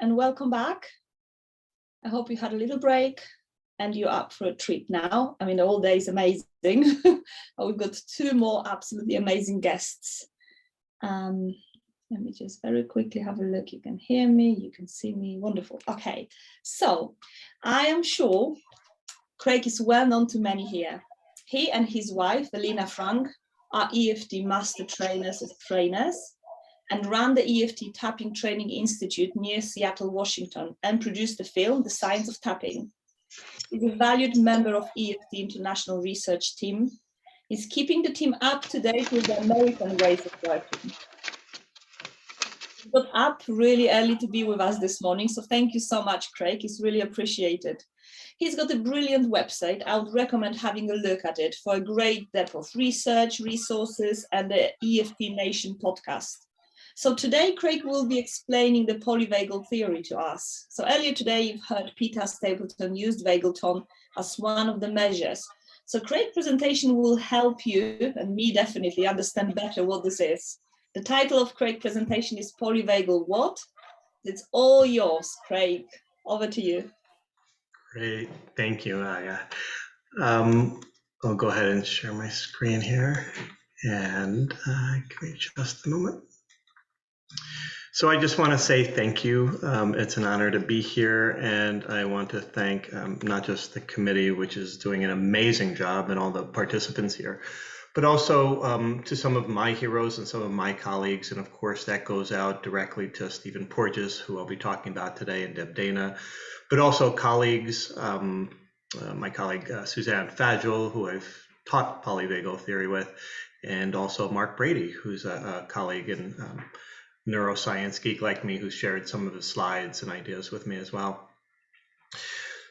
and welcome back. I hope you had a little break and you're up for a treat now. I mean, the whole day is amazing. We've got two more absolutely amazing guests. Let me just very quickly have a look. You can hear me, you can see me, wonderful. Okay, so I am sure Craig is well known to many here. He and his wife, Elena Frank, are EFT master trainers and ran the EFT Tapping Training Institute near Seattle, Washington, and produced the film, The Science of Tapping. He's a valued member of EFT International Research Team. He's keeping the team up to date with the American ways of working. He got up really early to be with us this morning, so thank you so much, Craig. It's really appreciated. He's got a brilliant website. I would recommend having a look at it for a great depth of research, resources, and the EFT Nation podcast. So today, Craig will be explaining the PolyVagal theory to us. So earlier today, you've heard Peter Stapleton used vagal tone as one of the measures. So Craig's presentation will help you, and me definitely, understand better what this is. The title of Craig's presentation is PolyVagal What? It's all yours, Craig. Over to you. Great, thank you, Aya. I'll go ahead and share my screen here, and give me just a moment. So I just want to say thank you. It's an honor to be here, and I want to thank not just the committee, which is doing an amazing job, and all the participants here, but also to some of my heroes and some of my colleagues. And of course, that goes out directly to Stephen Porges, who I'll be talking about today, and Deb Dana, but also colleagues, my colleague Suzanne Fagel, who I've taught PolyVagal theory with, and also Mark Brady, who's a colleague and neuroscience geek like me, who shared some of the slides and ideas with me as well.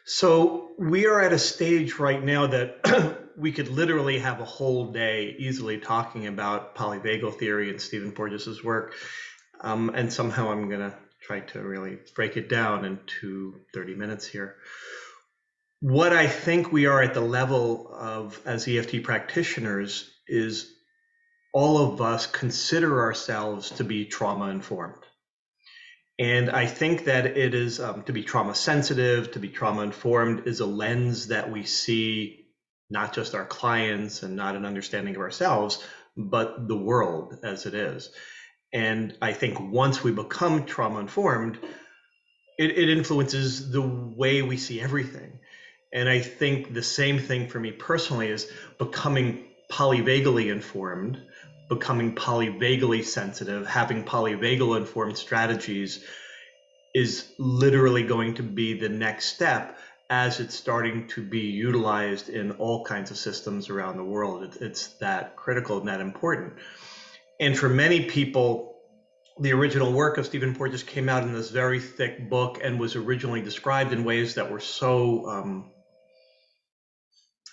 So we are at a stage right now that we could literally have a whole day easily talking about polyvagal theory and Stephen Porges's work, and somehow I'm going to try to really break it down into 30 minutes here. What I think we are at the level of as EFT practitioners is all of us consider ourselves to be trauma informed. And I think that it is to be trauma sensitive, to be trauma informed is a lens that we see not just our clients and not an understanding of ourselves, but the world as it is. And I think once we become trauma informed, it influences the way we see everything. And I think the same thing for me personally is becoming polyvagally informed, becoming polyvagally sensitive, having polyvagal informed strategies is literally going to be the next step as it's starting to be utilized in all kinds of systems around the world. It's that critical and that important. And for many people, the original work of Stephen Porges came out in this very thick book and was originally described in ways that were so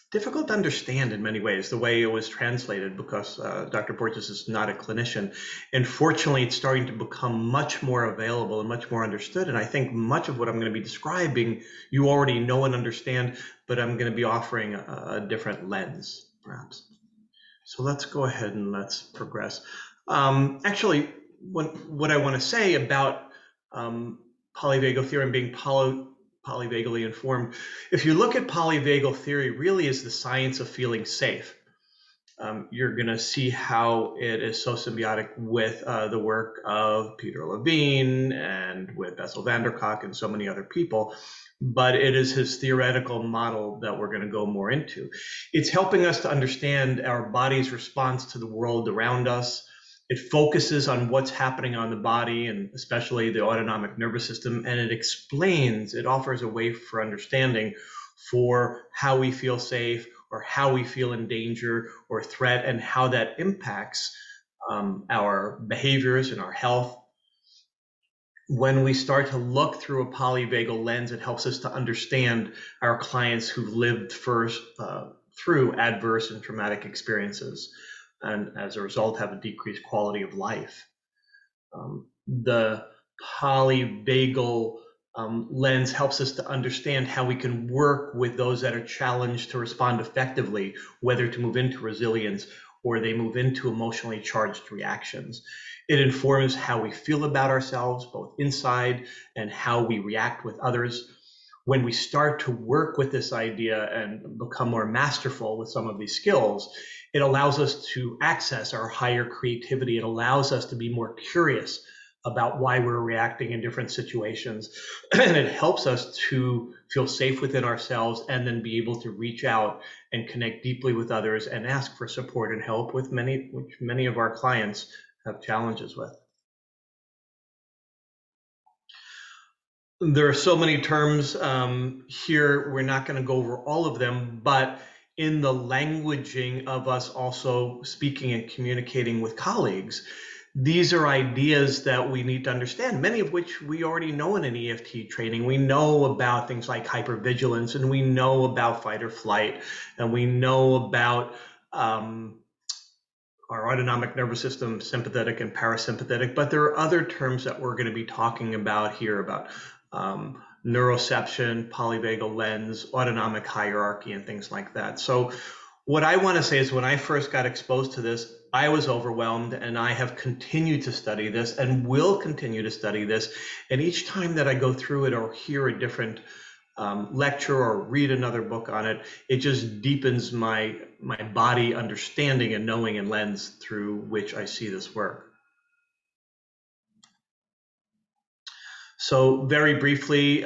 difficult to understand in many ways, the way it was translated, because Dr. Porges is not a clinician. And fortunately, it's starting to become much more available and much more understood. And I think much of what I'm going to be describing, you already know and understand, but I'm going to be offering a different lens, perhaps. So let's go ahead and let's progress. Actually, what I want to say about polyvagal theory and being polyvagally informed, if you look at polyvagal theory, really is the science of feeling safe. You're going to see how it is so symbiotic with the work of Peter Levine and with Bessel van der Kolk and so many other people, but it is his theoretical model that we're going to go more into. It's helping us to understand our body's response to the world around us. It focuses on what's happening on the body and especially the autonomic nervous system, and it offers a way for understanding for how we feel safe or how we feel in danger or threat and how that impacts our behaviors and our health. When we start to look through a polyvagal lens, it helps us to understand our clients who've lived through adverse and traumatic experiences, and as a result have a decreased quality of life. The polyvagal lens helps us to understand how we can work with those that are challenged to respond effectively, whether to move into resilience or they move into emotionally charged reactions. It informs how we feel about ourselves, both inside and how we react with others. When we start to work with this idea and become more masterful with some of these skills, it allows us to access our higher creativity. It allows us to be more curious about why we're reacting in different situations. And it helps us to feel safe within ourselves and then be able to reach out and connect deeply with others and ask for support and help with which many of our clients have challenges with. There are so many terms here. We're not going to go over all of them, but in the languaging of us also speaking and communicating with colleagues, these are ideas that we need to understand, many of which we already know in an EFT training. We know about things like hypervigilance, and we know about fight or flight, and we know about our autonomic nervous system, sympathetic and parasympathetic, but there are other terms that we're going to be talking about here about neuroception, polyvagal lens, autonomic hierarchy, and things like that. So what I want to say is when I first got exposed to this, I was overwhelmed, and I have continued to study this and will continue to study this. And each time that I go through it or hear a different lecture or read another book on it, it just deepens my body understanding and knowing and lens through which I see this work. So very briefly,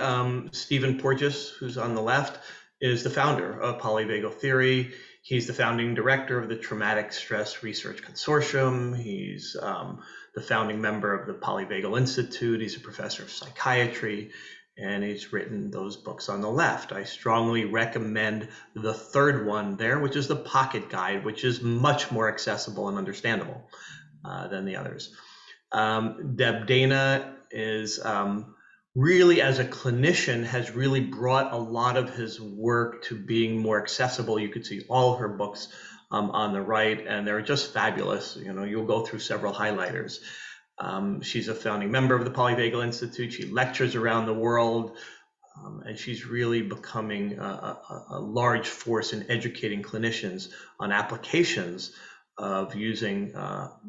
Stephen Porges, who's on the left, is the founder of PolyVagal Theory. He's the founding director of the Traumatic Stress Research Consortium. He's the founding member of the PolyVagal Institute. He's a professor of psychiatry, and he's written those books on the left. I strongly recommend the third one there, which is the Pocket Guide, which is much more accessible and understandable than the others. Deb Dana is really, as a clinician, has really brought a lot of his work to being more accessible. You could see all of her books on the right, and they're just fabulous. You know, you'll go through several highlighters. She's a founding member of the PolyVagal Institute. She lectures around the world, and she's really becoming a large force in educating clinicians on applications of using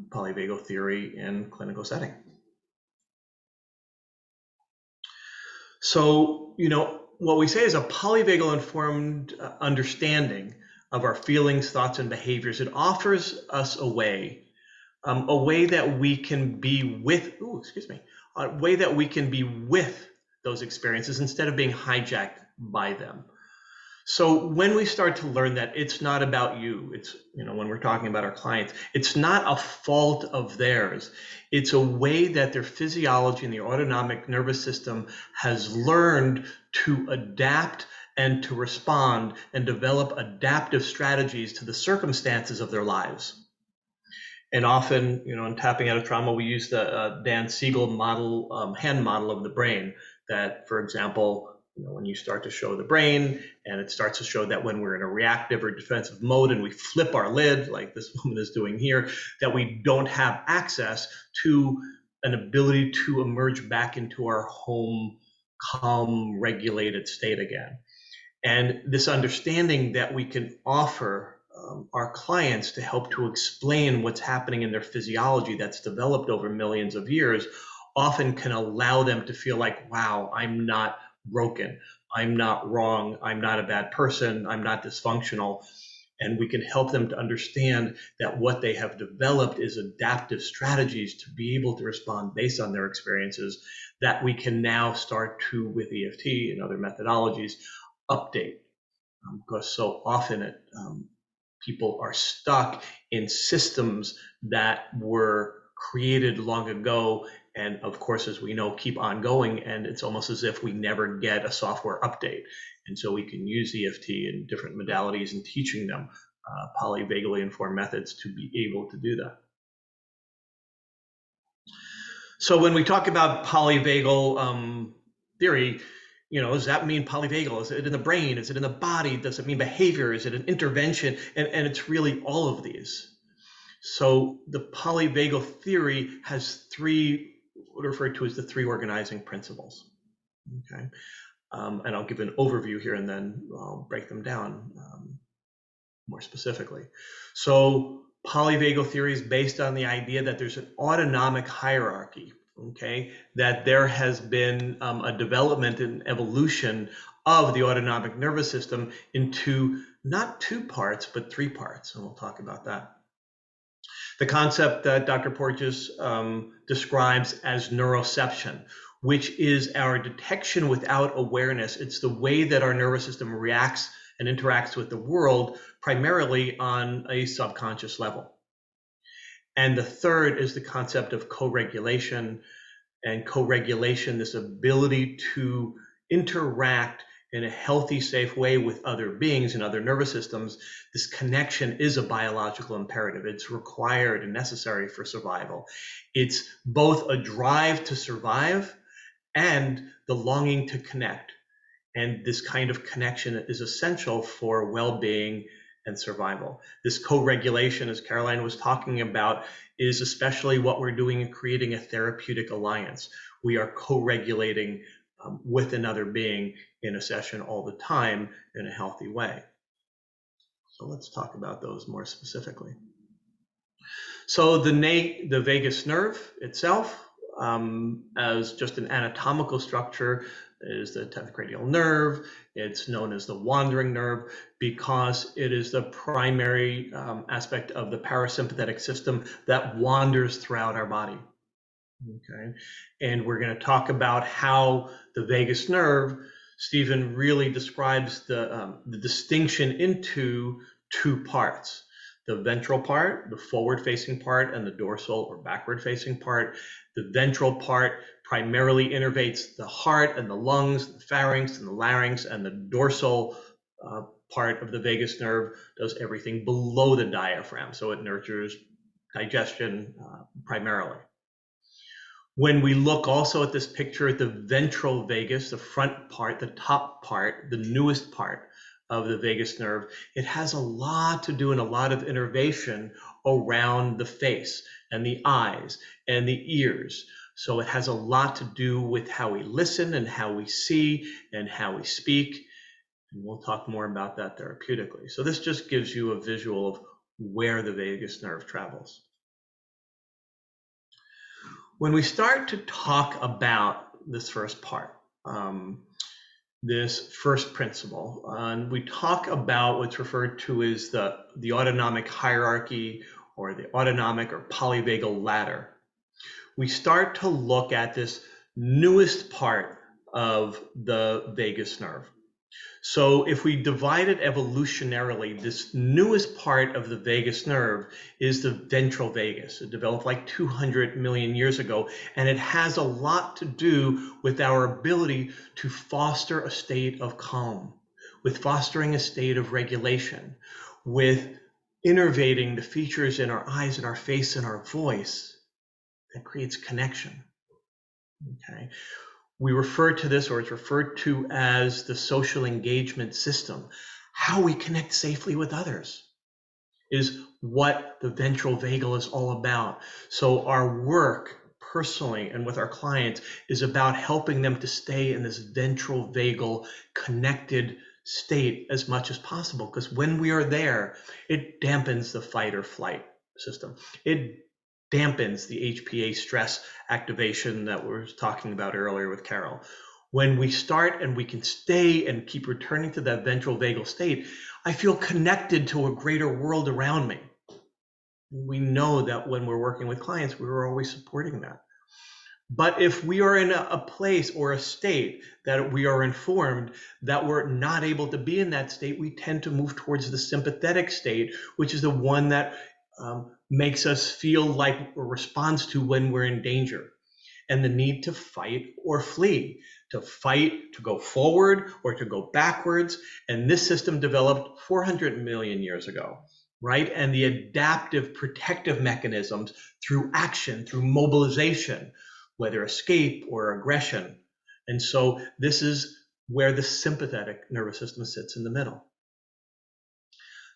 polyvagal theory in clinical setting. So, you know, what we say is a polyvagal informed understanding of our feelings, thoughts, and behaviors. It offers us a way that we can be with, a way that we can be with those experiences instead of being hijacked by them. So when we start to learn that it's not about you, it's, you know, when we're talking about our clients, it's not a fault of theirs. It's a way that their physiology and the autonomic nervous system has learned to adapt and to respond and develop adaptive strategies to the circumstances of their lives. And often, you know, in tapping out of trauma, we use the Dan Siegel model, hand model of the brain that, for example, you know, when you start to show the brain and it starts to show that when we're in a reactive or defensive mode and we flip our lid, like this woman is doing here, that we don't have access to an ability to emerge back into our home, calm, regulated state again. And this understanding that we can offer our clients to help to explain what's happening in their physiology that's developed over millions of years often can allow them to feel like, wow, I'm not broken, I'm not wrong, I'm not a bad person, I'm not dysfunctional. And we can help them to understand that what they have developed is adaptive strategies to be able to respond based on their experiences that we can now start to, with EFT and other methodologies, update. Because so often people are stuck in systems that were created long ago, and of course, as we know, keep on going, and it's almost as if we never get a software update. And so we can use EFT in different modalities and teaching them polyvagally informed methods to be able to do that. So when we talk about polyvagal theory, you know, does that mean polyvagal? Is it in the brain? Is it in the body? Does it mean behavior? Is it an intervention? And it's really all of these. So the polyvagal theory has three, what are referred to as the three organizing principles. Okay, and I'll give an overview here and then I'll break them down more specifically. So Polyvagal theory is based on the idea that there's an autonomic hierarchy, okay? That there has been a development and evolution of the autonomic nervous system into not 2 parts, but 3 parts, and we'll talk about that. The concept that Dr. Porges describes as neuroception, which is our detection without awareness. It's the way that our nervous system reacts and interacts with the world, primarily on a subconscious level. And the third is the concept of co-regulation. And co-regulation, this ability to interact in a healthy, safe way with other beings and other nervous systems. This connection is a biological imperative. It's required and necessary for survival. It's both a drive to survive and the longing to connect. And this kind of connection is essential for well-being and survival. This co-regulation, as Caroline was talking about, is especially what we're doing in creating a therapeutic alliance. We are co-regulating with another being in a session all the time in a healthy way. So let's talk about those more specifically. So the vagus nerve itself, as just an anatomical structure, is the 10th cranial nerve. It's known as the wandering nerve because it is the primary aspect of the parasympathetic system that wanders throughout our body. Okay, and we're going to talk about how the vagus nerve, Stephen really describes the distinction into 2 parts. The ventral part, the forward-facing part, and the dorsal or backward-facing part. The ventral part primarily innervates the heart and the lungs, the pharynx and the larynx, and the dorsal part of the vagus nerve does everything below the diaphragm. So it nurtures digestion primarily. When we look also at this picture at the ventral vagus, the front part, the top part, the newest part of the vagus nerve, it has a lot to do and a lot of innervation around the face and the eyes and the ears. So it has a lot to do with how we listen and how we see and how we speak. And we'll talk more about that therapeutically. So this just gives you a visual of where the vagus nerve travels. When we start to talk about this first part, this first principle, and we talk about what's referred to as the autonomic hierarchy or the autonomic or polyvagal ladder, we start to look at this newest part of the vagus nerve. So if we divide it evolutionarily, this newest part of the vagus nerve is the ventral vagus. It developed like 200 million years ago, and it has a lot to do with our ability to foster a state of calm, with fostering a state of regulation, with innervating the features in our eyes and our face and our voice that creates connection. Okay. We refer to this, or it's referred to as the social engagement system. How we connect safely with others is what the ventral vagal is all about. So our work personally and with our clients is about helping them to stay in this ventral vagal connected state as much as possible, because when we are there, it dampens the fight or flight system. It dampens the HPA stress activation that we were talking about earlier with Carol. When we start and we can stay and keep returning to that ventral vagal state, I feel connected to a greater world around me. We know that when we're working with clients, we're always supporting that. But if we are in a place or a state that we are informed that we're not able to be in that state, we tend to move towards the sympathetic state, which is the one that makes us feel like a response to when we're in danger, and the need to fight or flee, to fight, to go forward or to go backwards. And this system developed 400 million years ago, right? And the adaptive protective mechanisms through action, through mobilization, whether escape or aggression. And so this is where the sympathetic nervous system sits in the middle.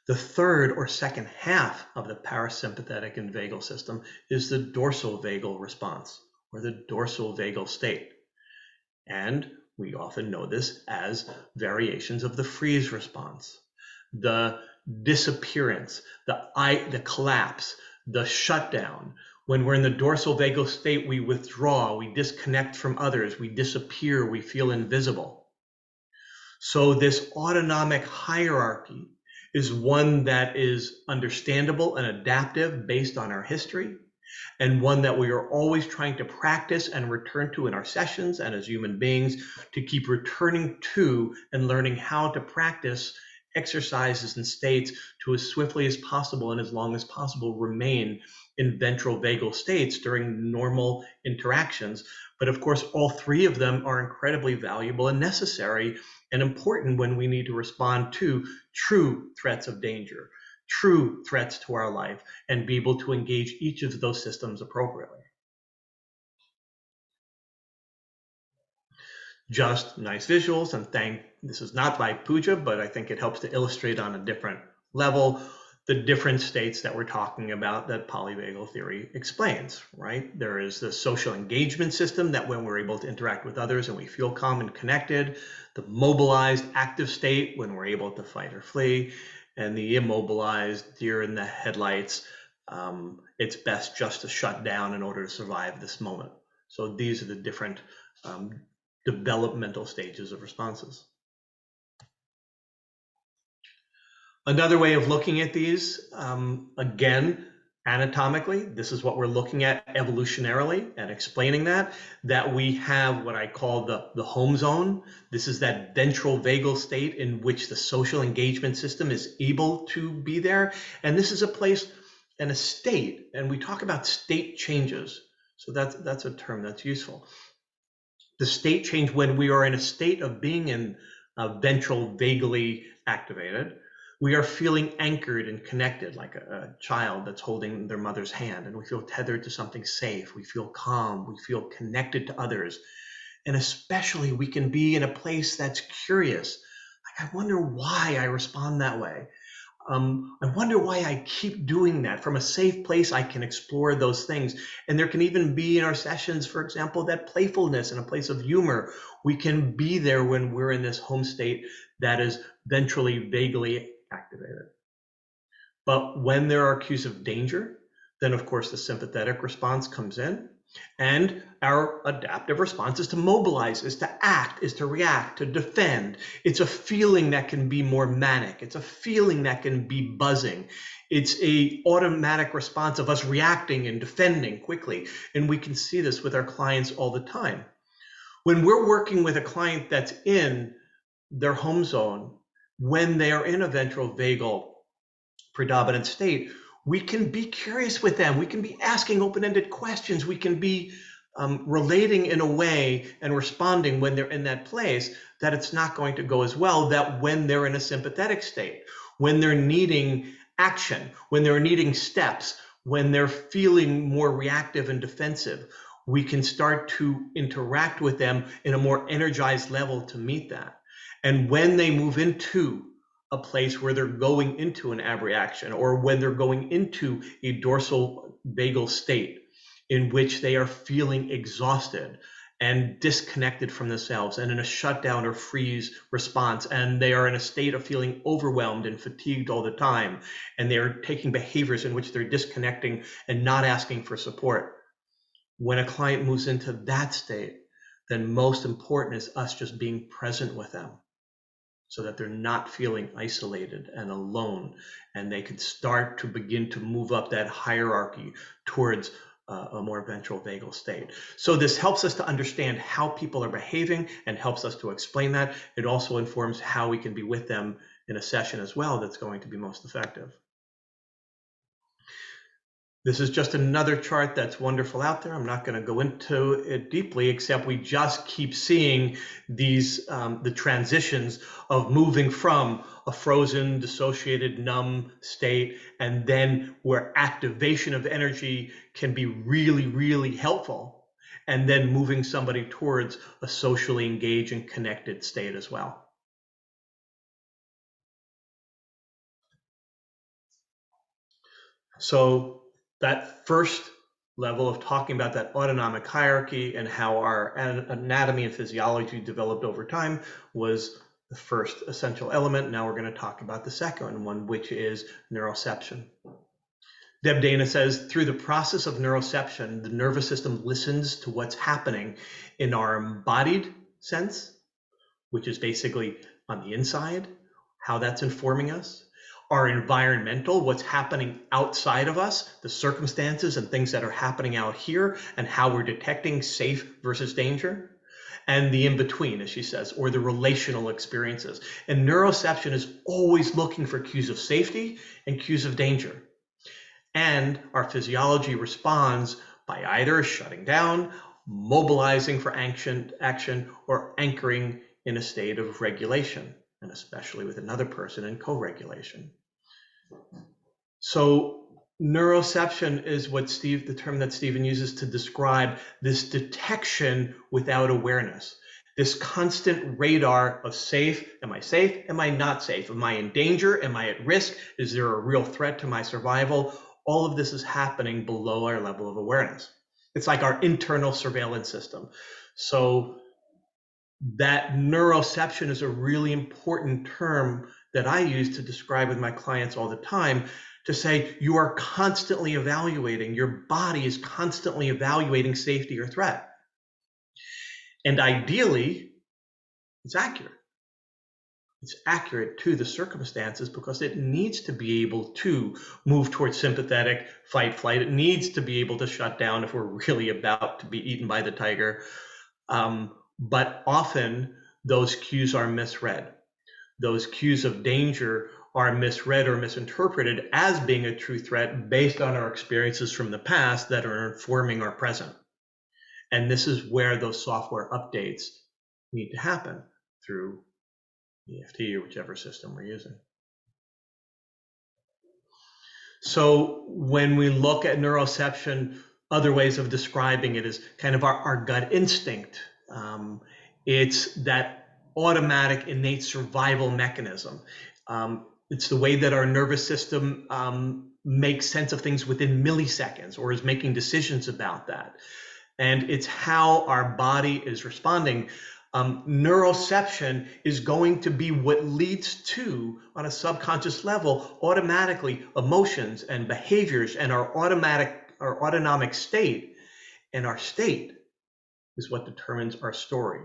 The third or second half of the parasympathetic and vagal system is the dorsal vagal response, or the dorsal vagal state. And we often know this as variations of the freeze response. The disappearance, the collapse, the shutdown. When we're in the dorsal vagal state, we withdraw, we disconnect from others, we disappear, we feel invisible. So this autonomic hierarchy is one that is understandable and adaptive based on our history, and one that we are always trying to practice and return to in our sessions and as human beings, to keep returning to and learning how to practice exercises and states to, as swiftly as possible and as long as possible, remain in ventral vagal states during normal interactions. But of course, all three of them are incredibly valuable and necessary and important when we need to respond to true threats of danger, true threats to our life, and be able to engage each of those systems appropriately. Just nice visuals, and this is not by Pooja, but I think it helps to illustrate on a different level the different states that we're talking about that polyvagal theory explains, right? There is the social engagement system, that when we're able to interact with others and we feel calm and connected, the mobilized active state when we're able to fight or flee, and the immobilized deer in the headlights. It's best just to shut down in order to survive this moment. So these are the different developmental stages of responses. Another way of looking at these, again, anatomically, this is what we're looking at evolutionarily and explaining that we have what I call the home zone. This is that ventral vagal state in which the social engagement system is able to be there. And this is a place and a state, and we talk about state changes. So that's a term that's useful. The state change when we are in a state of being in ventral vagally activated, we are feeling anchored and connected, like a child that's holding their mother's hand, and we feel tethered to something safe. We feel calm, we feel connected to others. And especially we can be in a place that's curious. Like, I wonder why I respond that way. I wonder why I keep doing that. From a safe place, I can explore those things. And there can even be in our sessions, for example, that playfulness and a place of humor. We can be there when we're in this home state that is ventrally vagally activated. But when there are cues of danger, then of course the sympathetic response comes in. And our adaptive response is to mobilize, is to act, is to react, to defend. It's a feeling that can be more manic. It's a feeling that can be buzzing. It's an automatic response of us reacting and defending quickly. And we can see this with our clients all the time. When we're working with a client that's in their home zone, when they are in a ventral vagal predominant state, we can be curious with them. We can be asking open-ended questions. We can be relating in a way and responding when they're in that place that it's not going to go as well that when they're in a sympathetic state, when they're needing action, when they're needing steps, when they're feeling more reactive and defensive. We can start to interact with them in a more energized level to meet that. And when they move into a place where they're going into an abreaction, or when they're going into a dorsal vagal state in which they are feeling exhausted and disconnected from themselves and in a shutdown or freeze response, and they are in a state of feeling overwhelmed and fatigued all the time, and they are taking behaviors in which they're disconnecting and not asking for support. When a client moves into that state, then most important is us just being present with them, so that they're not feeling isolated and alone, and they can start to begin to move up that hierarchy towards a more ventral vagal state. So this helps us to understand how people are behaving and helps us to explain that. It also informs how we can be with them in a session as well that's going to be most effective. This is just another chart that's wonderful out there. I'm not going to go into it deeply, except we just keep seeing these, the transitions of moving from a frozen, dissociated, numb state, and then where activation of energy can be really, really helpful, and then moving somebody towards a socially engaged and connected state as well. So that first level of talking about that autonomic hierarchy and how our anatomy and physiology developed over time was the first essential element. Now we're going to talk about the second one, which is neuroception. Deb Dana says, through the process of neuroception, the nervous system listens to what's happening in our embodied sense, which is basically on the inside, how that's informing us, our environmental, what's happening outside of us, the circumstances and things that are happening out here, and how we're detecting safe versus danger, and the in-between, as she says, or the relational experiences. And neuroception is always looking for cues of safety and cues of danger. And our physiology responds by either shutting down, mobilizing for action, or anchoring in a state of regulation, and especially with another person in co-regulation. So neuroception is what the term that Stephen uses to describe this detection without awareness, this constant radar of safe, am I not safe? Am I in danger? Am I at risk? Is there a real threat to my survival? All of this is happening below our level of awareness. It's like our internal surveillance system. So that neuroception is a really important term that I use to describe with my clients all the time, to say you are constantly evaluating, your body is constantly evaluating safety or threat. And ideally, it's accurate. It's accurate to the circumstances because it needs to be able to move towards sympathetic, fight, flight. It needs to be able to shut down if we're really about to be eaten by the tiger. But often those cues are misread. Those cues of danger are misread or misinterpreted as being a true threat based on our experiences from the past that are informing our present. And this is where those software updates need to happen through EFT or whichever system we're using. So when we look at neuroception, other ways of describing it is kind of our gut instinct. It's that automatic innate survival mechanism. It's the way that our nervous system makes sense of things within milliseconds or is making decisions about that. And it's how our body is responding. Neuroception is going to be what leads to, on a subconscious level, automatically emotions and behaviors and our autonomic state. And our state is what determines our story.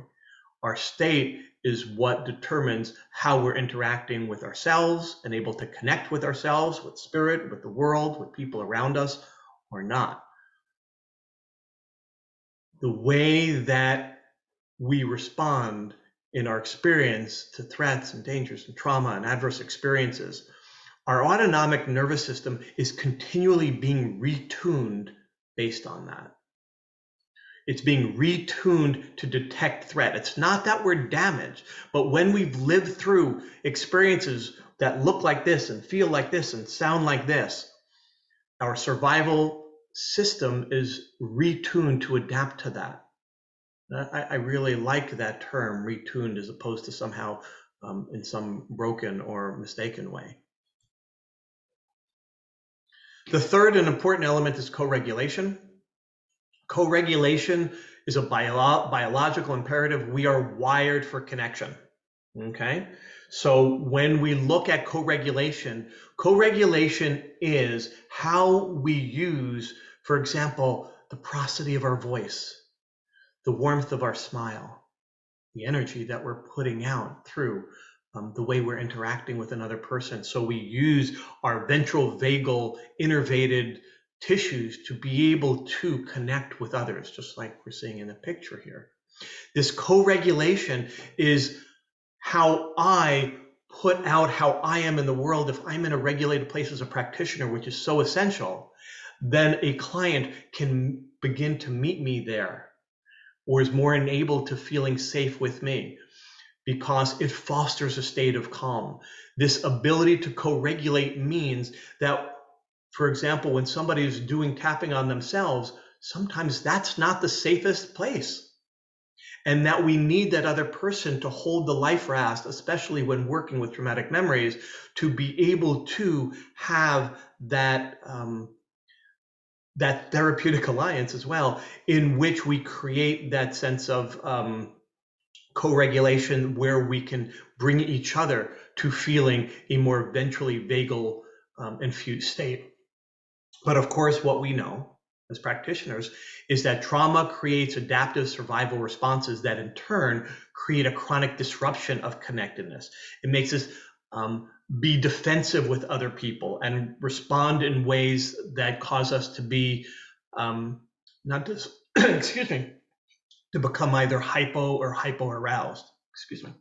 Our state is what determines how we're interacting with ourselves and able to connect with ourselves, with spirit, with the world, with people around us, or not. The way that we respond in our experience to threats and dangers and trauma and adverse experiences, our autonomic nervous system is continually being retuned based on that. It's being retuned to detect threat. It's not that we're damaged, but when we've lived through experiences that look like this and feel like this and sound like this, our survival system is retuned to adapt to that. I really like that term, retuned, as opposed to somehow in some broken or mistaken way. The third and important element is co-regulation. Co-regulation is a biological imperative. We are wired for connection, okay? So when we look at co-regulation, co-regulation is how we use, for example, the prosody of our voice, the warmth of our smile, the energy that we're putting out through the way we're interacting with another person. So we use our ventral vagal innervated tissues to be able to connect with others, just like we're seeing in the picture here. This co-regulation is how I put out how I am in the world. If I'm in a regulated place as a practitioner, which is so essential, then a client can begin to meet me there, or is more enabled to feeling safe with me, because it fosters a state of calm. This ability to co-regulate means that, for example, when somebody is doing tapping on themselves, sometimes that's not the safest place. And that we need that other person to hold the life raft, especially when working with traumatic memories, to be able to have that that therapeutic alliance as well, in which we create that sense of co-regulation where we can bring each other to feeling a more ventrally vagal infused state. But of course, what we know as practitioners is that trauma creates adaptive survival responses that in turn create a chronic disruption of connectedness. It makes us be defensive with other people and respond in ways that cause us to be not just, excuse me, to become either hypo or hypoaroused. Excuse me.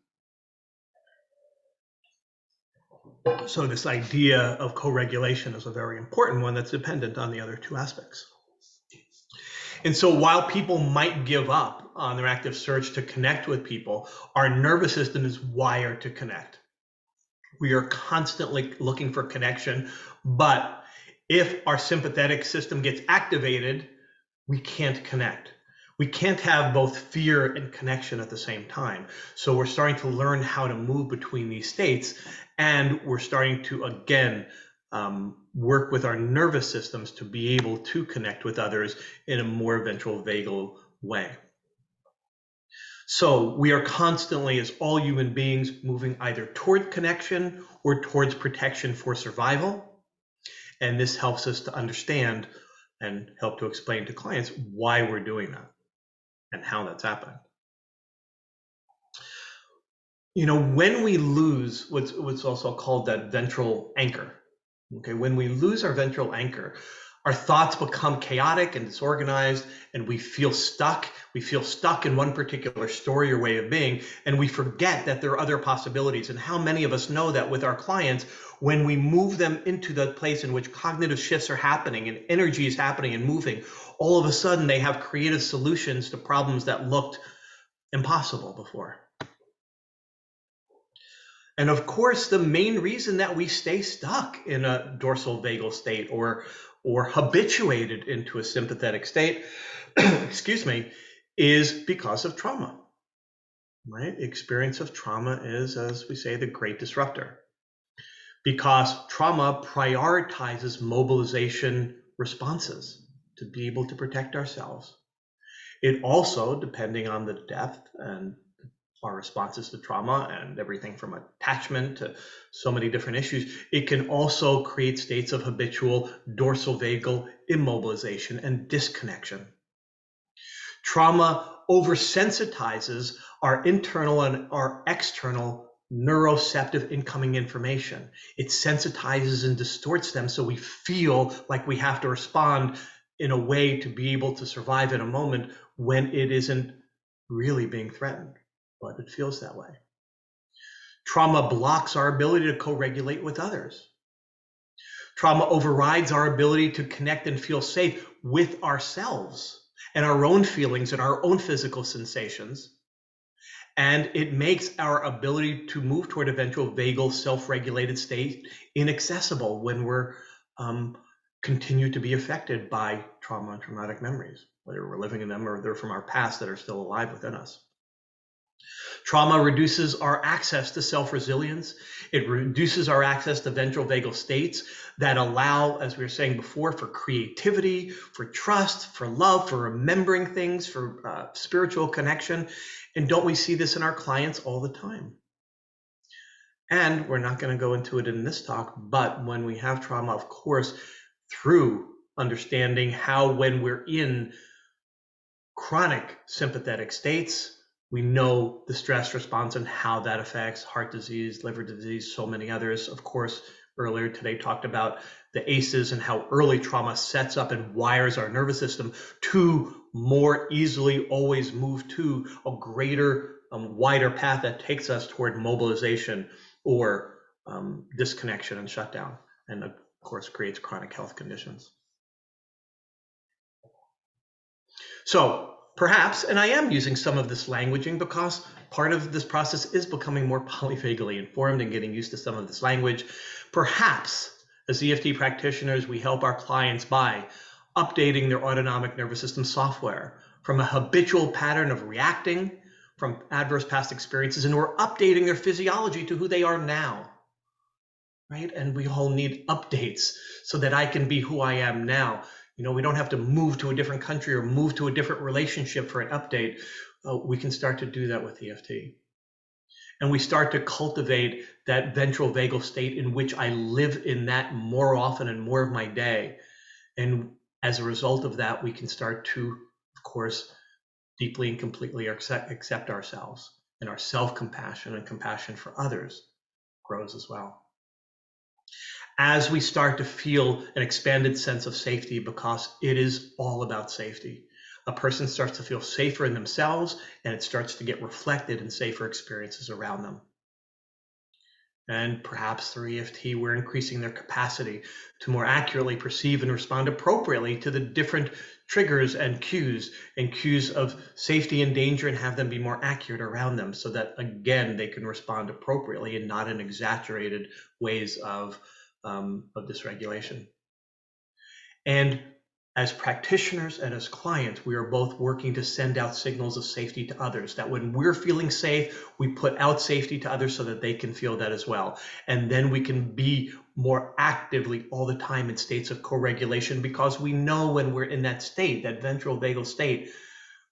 So this idea of co-regulation is a very important one that's dependent on the other two aspects. And so while people might give up on their active search to connect with people, our nervous system is wired to connect. We are constantly looking for connection, but if our sympathetic system gets activated, we can't connect. We can't have both fear and connection at the same time. So we're starting to learn how to move between these states, and we're starting to, again, work with our nervous systems to be able to connect with others in a more ventral vagal way. So we are constantly, as all human beings, moving either toward connection or towards protection for survival. And this helps us to understand and help to explain to clients why we're doing that and how that's happening. You know, when we lose what's also called that ventral anchor, okay, when we lose our ventral anchor, our thoughts become chaotic and disorganized, and we feel stuck. We feel stuck in one particular story or way of being, and we forget that there are other possibilities. And how many of us know that with our clients, when we move them into the place in which cognitive shifts are happening and energy is happening and moving, all of a sudden they have creative solutions to problems that looked impossible before. And of course, the main reason that we stay stuck in a dorsal vagal state or habituated into a sympathetic state, excuse me, is because of trauma, right? Experience of trauma is, as we say, the great disruptor, because trauma prioritizes mobilization responses to be able to protect ourselves. It also, depending on the depth and our responses to trauma and everything from attachment to so many different issues, it can also create states of habitual dorsal vagal immobilization and disconnection. Trauma oversensitizes our internal and our external neuroceptive incoming information. It sensitizes and distorts them so we feel like we have to respond in a way to be able to survive in a moment when it isn't really being threatened, but it feels that way. Trauma blocks our ability to co-regulate with others. Trauma overrides our ability to connect and feel safe with ourselves and our own feelings and our own physical sensations. And it makes our ability to move toward a ventral vagal self-regulated state inaccessible when we're continue to be affected by trauma and traumatic memories, whether we're living in them or they're from our past that are still alive within us. Trauma reduces our access to self-resilience. It reduces our access to ventral vagal states that allow, as we were saying before, for creativity, for trust, for love, for remembering things, for spiritual connection. And don't we see this in our clients all the time? And we're not going to go into it in this talk, but when we have trauma, of course, through understanding how when we're in chronic sympathetic states, we know the stress response and how that affects heart disease, liver disease, so many others. Of course, earlier today talked about the ACEs and how early trauma sets up and wires our nervous system to more easily always move to a greater, wider path that takes us toward mobilization or disconnection and shutdown, and of course creates chronic health conditions. So perhaps, and I am using some of this languaging because part of this process is becoming more polyvagally informed and getting used to some of this language. Perhaps as EFT practitioners, we help our clients by updating their autonomic nervous system software from a habitual pattern of reacting from adverse past experiences, and we're updating their physiology to who they are now, right? And we all need updates so that I can be who I am now. You know, we don't have to move to a different country or move to a different relationship for an update. we can start to do that with EFT. And we start to cultivate that ventral vagal state in which I live in that more often and more of my day. And as a result of that, we can start to, of course, deeply and completely accept ourselves, and our self-compassion and compassion for others grows as well. As we start to feel an expanded sense of safety, because it is all about safety, a person starts to feel safer in themselves, and it starts to get reflected in safer experiences around them. And perhaps through EFT, we're increasing their capacity to more accurately perceive and respond appropriately to the different triggers and cues of safety and danger, and have them be more accurate around them, so that, again, they can respond appropriately and not in exaggerated ways of dysregulation. And as practitioners and as clients, we are both working to send out signals of safety to others, that when we're feeling safe, we put out safety to others so that they can feel that as well. And then we can be more actively all the time in states of co-regulation, because we know when we're in that state, that ventral vagal state,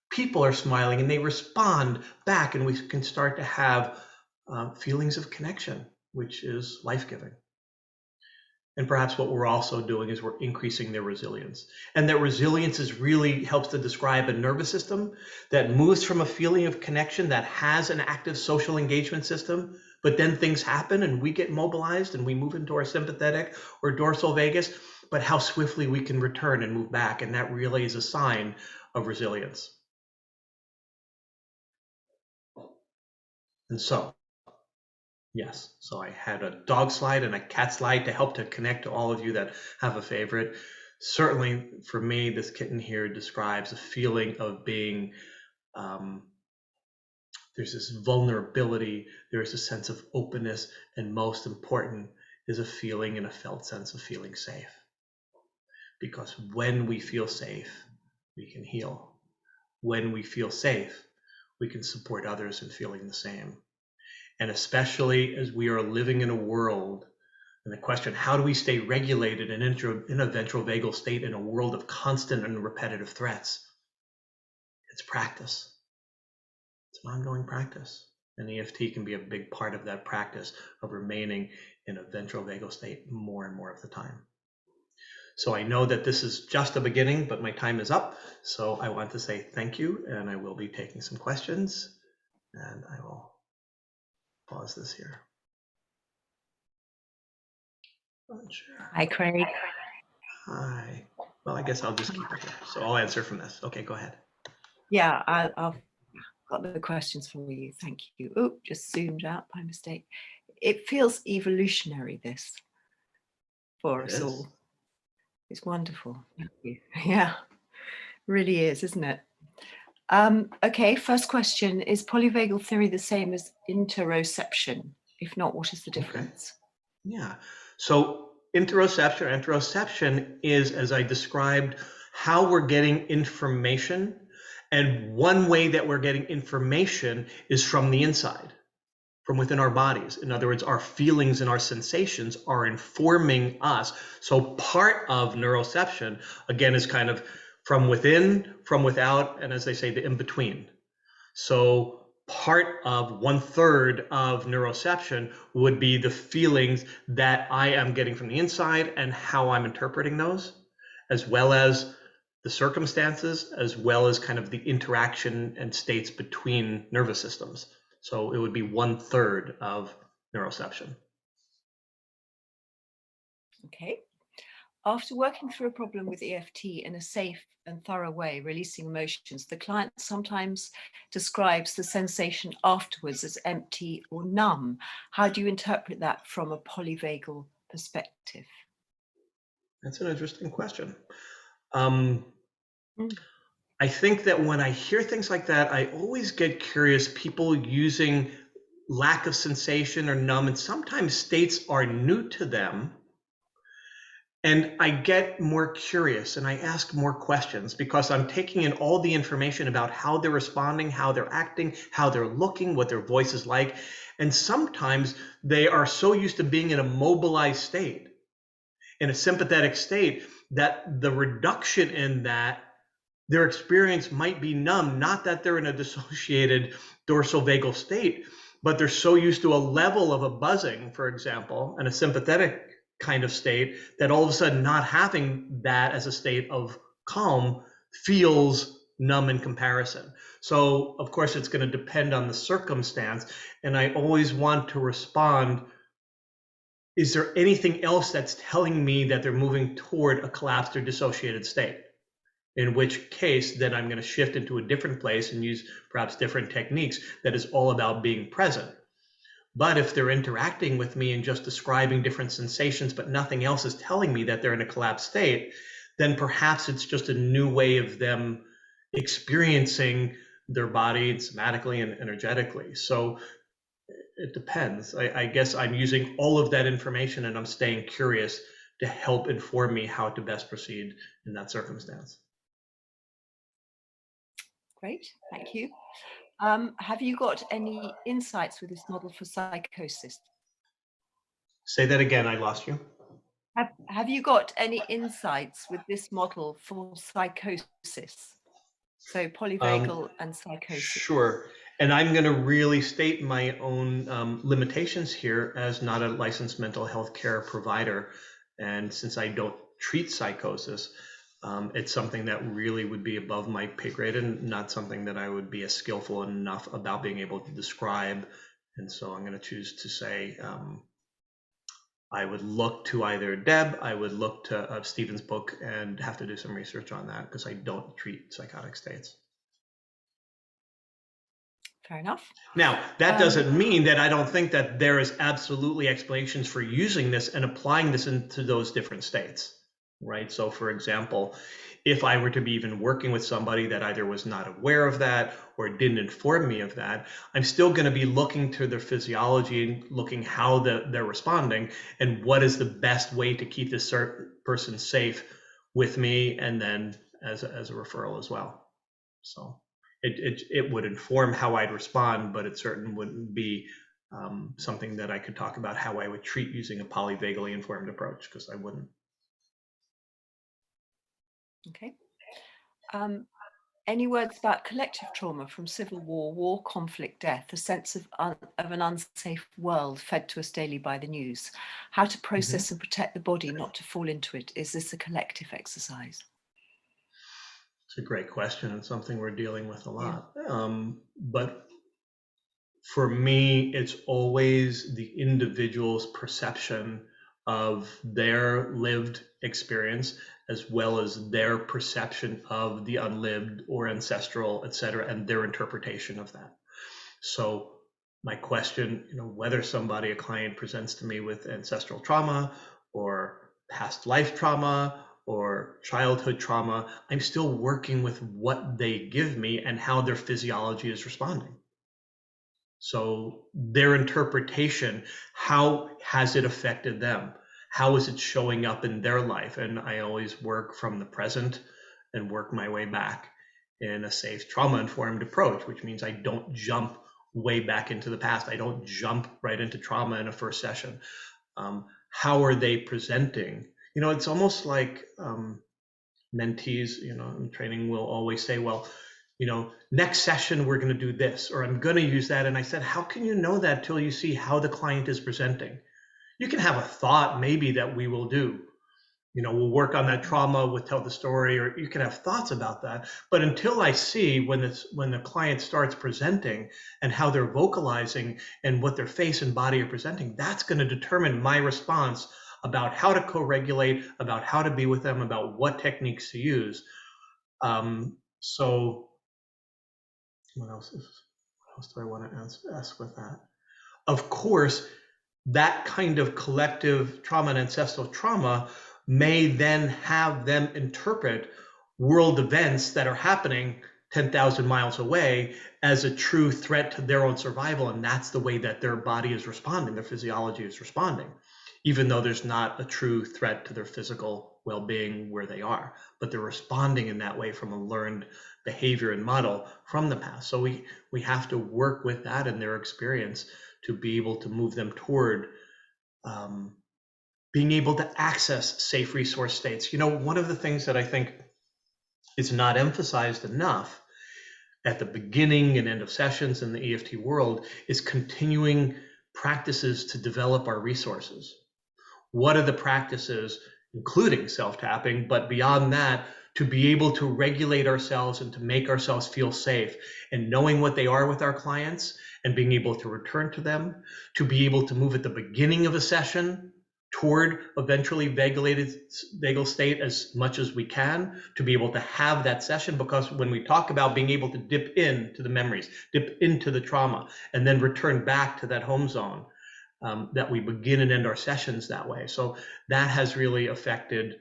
people are smiling and they respond back, and we can start to have feelings of connection, which is life-giving. And perhaps what we're also doing is we're increasing their resilience. And that resilience is really helps to describe a nervous system that moves from a feeling of connection, that has an active social engagement system, but then things happen and we get mobilized and we move into our sympathetic or dorsal vagus, but how swiftly we can return and move back. And that really is a sign of resilience. And so, yes, so I had a dog slide and a cat slide to help to connect to all of you that have a favorite. Certainly for me, this kitten here describes a feeling of being, there's this vulnerability, there's a sense of openness, and most important is a feeling and a felt sense of feeling safe. Because when we feel safe, we can heal. When we feel safe, we can support others in feeling the same. And especially as we are living in a world, and the question, how do we stay regulated and in a ventral vagal state in a world of constant and repetitive threats? It's practice. It's an ongoing practice. And EFT can be a big part of that practice of remaining in a ventral vagal state more and more of the time. So I know that this is just the beginning, but my time is up. So I want to say thank you, and I will be taking some questions, and I will pause this here. Hi, Craig. Hi. Well, I guess I'll just keep it here. So I'll answer from this. Okay, go ahead. Yeah, I've got the questions for you. Thank you. Oh, just zoomed out by mistake. It feels evolutionary, this, for us all. It's wonderful. Thank you. Yeah, really is, isn't it? Okay, first question. Is polyvagal theory the same as interoception? If not, what is the difference? Okay. Yeah. So interoception is, as I described, how we're getting information. And one way that we're getting information is from the inside, from within our bodies. In other words, our feelings and our sensations are informing us. So part of neuroception, again, is kind of from within, from without, and as they say, the in-between. So part of 1/3 of neuroception would be the feelings that I am getting from the inside and how I'm interpreting those, as well as the circumstances, as well as kind of the interaction and states between nervous systems. So it would be 1/3 of neuroception. Okay. After working through a problem with EFT in a safe and thorough way, releasing emotions, the client sometimes describes the sensation afterwards as empty or numb. How do you interpret that from a polyvagal perspective? That's an interesting question. I think that when I hear things like that, I always get curious, people using lack of sensation or numb, and sometimes states are new to them. And I get more curious and I ask more questions, because I'm taking in all the information about how they're responding, how they're acting, how they're looking, what their voice is like. And sometimes they are so used to being in a mobilized state, in a sympathetic state, that the reduction in that their experience might be numb, not that they're in a dissociated dorsal vagal state, but they're so used to a level of a buzzing, for example, and a sympathetic kind of state, that all of a sudden not having that as a state of calm feels numb in comparison. So of course it's going to depend on the circumstance, and I always want to respond, is there anything else that's telling me that they're moving toward a collapsed or dissociated state? In which case, then I'm going to shift into a different place and use perhaps different techniques that is all about being present. But if they're interacting with me and just describing different sensations, but nothing else is telling me that they're in a collapsed state, then perhaps it's just a new way of them experiencing their body somatically and energetically. So it depends. I guess I'm using all of that information and I'm staying curious to help inform me how to best proceed in that circumstance. Great, thank you. Have you got any insights with this model for psychosis? Say that again, I lost you. Have you got any insights with this model for psychosis? So polyvagal and psychosis. Sure. And I'm going to really state my own limitations here as not a licensed mental health care provider. And since I don't treat psychosis, it's something that really would be above my pay grade and not something that I would be as skillful enough about being able to describe. And so I'm going to choose to say I would look to either Deb, I would look to Stephen's book and have to do some research on that because I don't treat psychotic states. Fair enough. Now, that doesn't mean that I don't think that there is absolutely explanations for using this and applying this into those different states, right? So for example, if I were to be even working with somebody that either was not aware of that or didn't inform me of that, I'm still going to be looking to their physiology and looking how they're responding and what is the best way to keep this person safe with me and then as a referral as well. So it would inform how I'd respond, but it certainly wouldn't be something that I could talk about how I would treat using a polyvagally informed approach, because I wouldn't. Okay. Any words about collective trauma from civil war, conflict, death, a sense of an unsafe world fed to us daily by the news? How to process and protect the body, not to fall into it? Is this a collective exercise? It's a great question and something we're dealing with a lot. Yeah. But for me, it's always the individual's perception of their lived experience as well as their perception of the unlived or ancestral, et cetera, and their interpretation of that. So my question, whether a client presents to me with ancestral trauma or past life trauma or childhood trauma, I'm still working with what they give me and how their physiology is responding. So their interpretation, how has it affected them? How is it showing up in their life? And I always work from the present and work my way back in a safe trauma-informed approach, which means I don't jump way back into the past. I don't jump right into trauma in a first session. How are they presenting? It's almost like mentees, in training will always say, well, next session, we're going to do this, or I'm going to use that. And I said, how can you know that till you see how the client is presenting? You can have a thought maybe that we will do. We'll work on that trauma, we'll tell the story, or you can have thoughts about that. But until I see when the client starts presenting and how they're vocalizing and what their face and body are presenting, that's going to determine my response about how to co-regulate, about how to be with them, about what techniques to use. So what else do I want to ask with that? Of course, that kind of collective trauma and ancestral trauma may then have them interpret world events that are happening 10,000 miles away as a true threat to their own survival. And that's the way that their body is responding, their physiology is responding, even though there's not a true threat to their physical well-being where they are, but they're responding in that way from a learned behavior and model from the past. So we have to work with that in their experience to be able to move them toward being able to access safe resource states. One of the things that I think it's not emphasized enough at the beginning and end of sessions in the EFT world, is continuing practices to develop our resources. What are the practices, including self-tapping, but beyond that, to be able to regulate ourselves and to make ourselves feel safe, and knowing what they are with our clients and being able to return to them, to be able to move at the beginning of a session toward a ventrally vagal state as much as we can, to be able to have that session. Because when we talk about being able to dip into the memories, dip into the trauma, and then return back to that home zone, that we begin and end our sessions that way. So that has really affected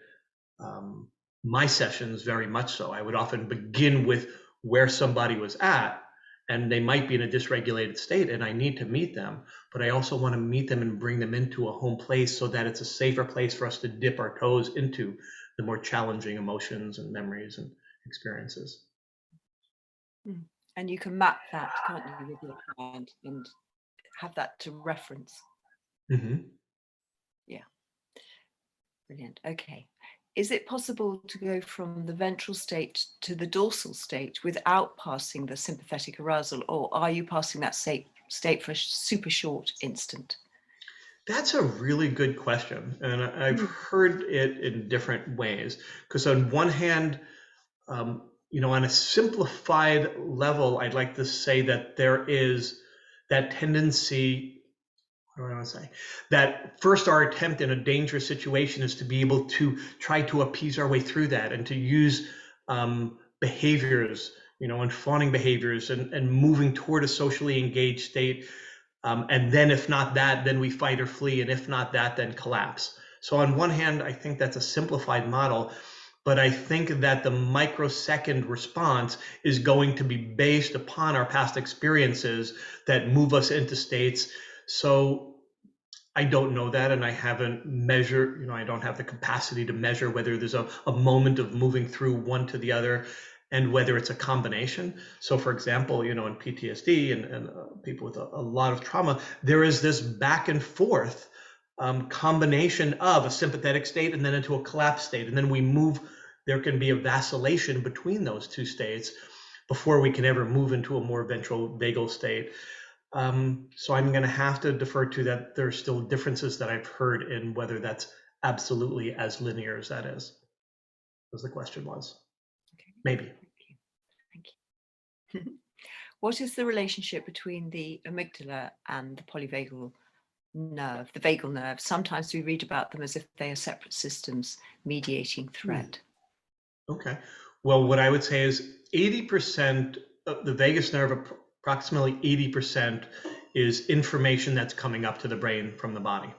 my sessions very much so. I would often begin with where somebody was at, and they might be in a dysregulated state, and I need to meet them, but I also want to meet them and bring them into a home place so that it's a safer place for us to dip our toes into the more challenging emotions and memories and experiences. And you can map that, can't you, with your client and have that to reference. Mm-hmm. Yeah, brilliant. Okay. Is it possible to go from the ventral state to the dorsal state without passing the sympathetic arousal, or are you passing that state for a super short instant? That's a really good question, and I've heard it in different ways. Because on one hand, you know, on a simplified level, I'd like to say that there is that tendency. What do I want to say? That first, our attempt in a dangerous situation is to be able to try to appease our way through that, and to use behaviors, you know, and fawning behaviors, and moving toward a socially engaged state. And then if not that, then we fight or flee. And if not that, then collapse. So on one hand, I think that's a simplified model, but I think that the microsecond response is going to be based upon our past experiences that move us into states. So I don't know that, and I haven't measured, you know, I don't have the capacity to measure whether there's a moment of moving through one to the other, and whether it's a combination. So for example, you know, in PTSD and people with a lot of trauma, there is this back and forth combination of a sympathetic state and then into a collapse state. And then we move, there can be a vacillation between those two states before we can ever move into a more ventral vagal state. So I'm going to have to defer to that. There are still differences that I've heard in whether that's absolutely as linear as that is, as the question was. Okay. Maybe. Thank you. What is the relationship between the amygdala and the polyvagal nerve, the vagal nerve? Sometimes we read about them as if they are separate systems mediating threat. Okay. Well, what I would say is 80% of the vagus nerve, approximately 80%, is information that's coming up to the brain from the body.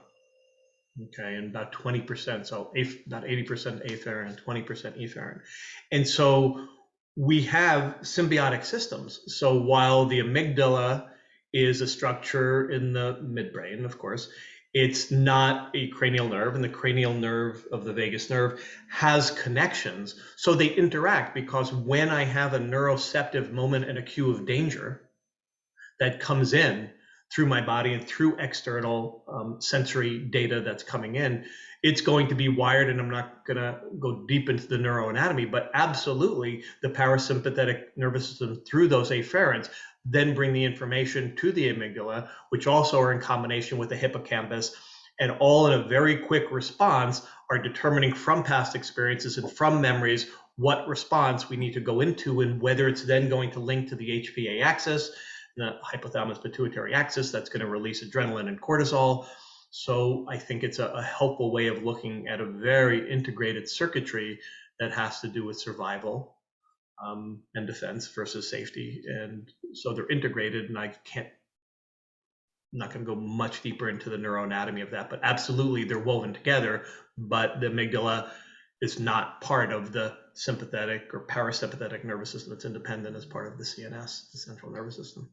Okay, and about 20%, so about 80% afferent, 20% efferent. And so we have symbiotic systems. So while the amygdala is a structure in the midbrain, of course, it's not a cranial nerve, and the cranial nerve of the vagus nerve has connections. So they interact, because when I have a neuroceptive moment and a cue of danger that comes in through my body and through external sensory data that's coming in, it's going to be wired. And I'm not going to go deep into the neuroanatomy, but absolutely the parasympathetic nervous system through those afferents then bring the information to the amygdala, which also are in combination with the hippocampus, and all in a very quick response are determining from past experiences and from memories what response we need to go into, and whether it's then going to link to the HPA axis, the hypothalamus pituitary axis, that's going to release adrenaline and cortisol. So I think it's a helpful way of looking at a very integrated circuitry that has to do with survival and defense versus safety. And so they're integrated, and I'm not going to go much deeper into the neuroanatomy of that, but absolutely they're woven together. But the amygdala is not part of the sympathetic or parasympathetic nervous system. It's independent as part of the CNS, the central nervous system.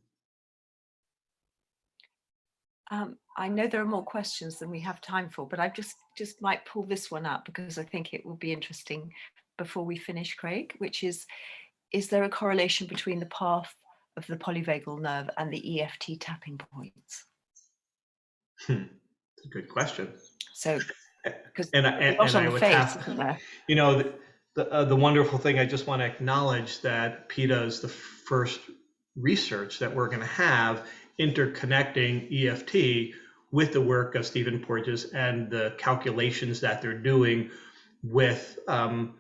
I know there are more questions than we have time for, but I just might pull this one up because I think it will be interesting before we finish, Craig, which is there a correlation between the path of the polyvagal nerve and the EFT tapping points? It's a good question. So, because and I would face, have, you know, the wonderful thing, I just want to acknowledge that PETA is the first research that we're going to have interconnecting EFT with the work of Stephen Porges and the calculations that they're doing with vagal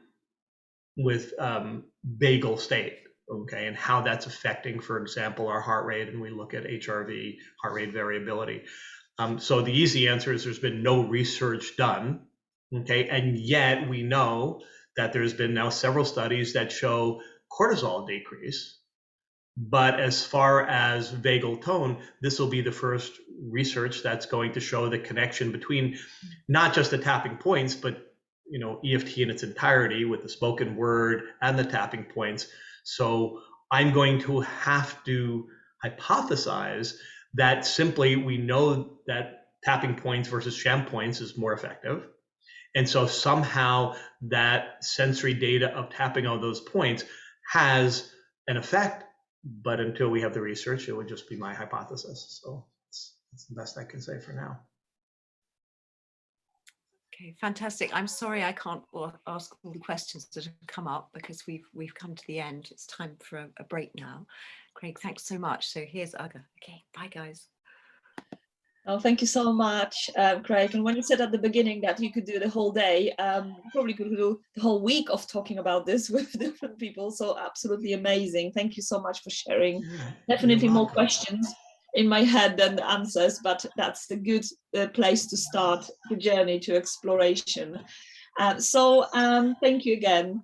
state, okay, and how that's affecting, for example, our heart rate, and we look at HRV, heart rate variability. So the easy answer is there's been no research done, okay, and yet we know that there's been now several studies that show cortisol decrease. But as far as vagal tone, this will be the first research that's going to show the connection between not just the tapping points, but EFT in its entirety with the spoken word and the tapping points. So I'm going to have to hypothesize that simply we know that tapping points versus sham points is more effective. And so somehow that sensory data of tapping on those points has an effect, but until we have the research, it would just be my hypothesis. So that's the best I can say for now. Okay, fantastic. I'm sorry I can't ask all the questions that have come up because we've come to the end. It's time for a break now. Craig, thanks so much. So here's Aga. Okay, bye guys. Oh, thank you so much, Craig. And when you said at the beginning that you could do the whole day, probably could do the whole week of talking about this with different people. So absolutely amazing. Thank you so much for sharing. Definitely more questions in my head than the answers, but that's a good place to start the journey to exploration. So thank you again.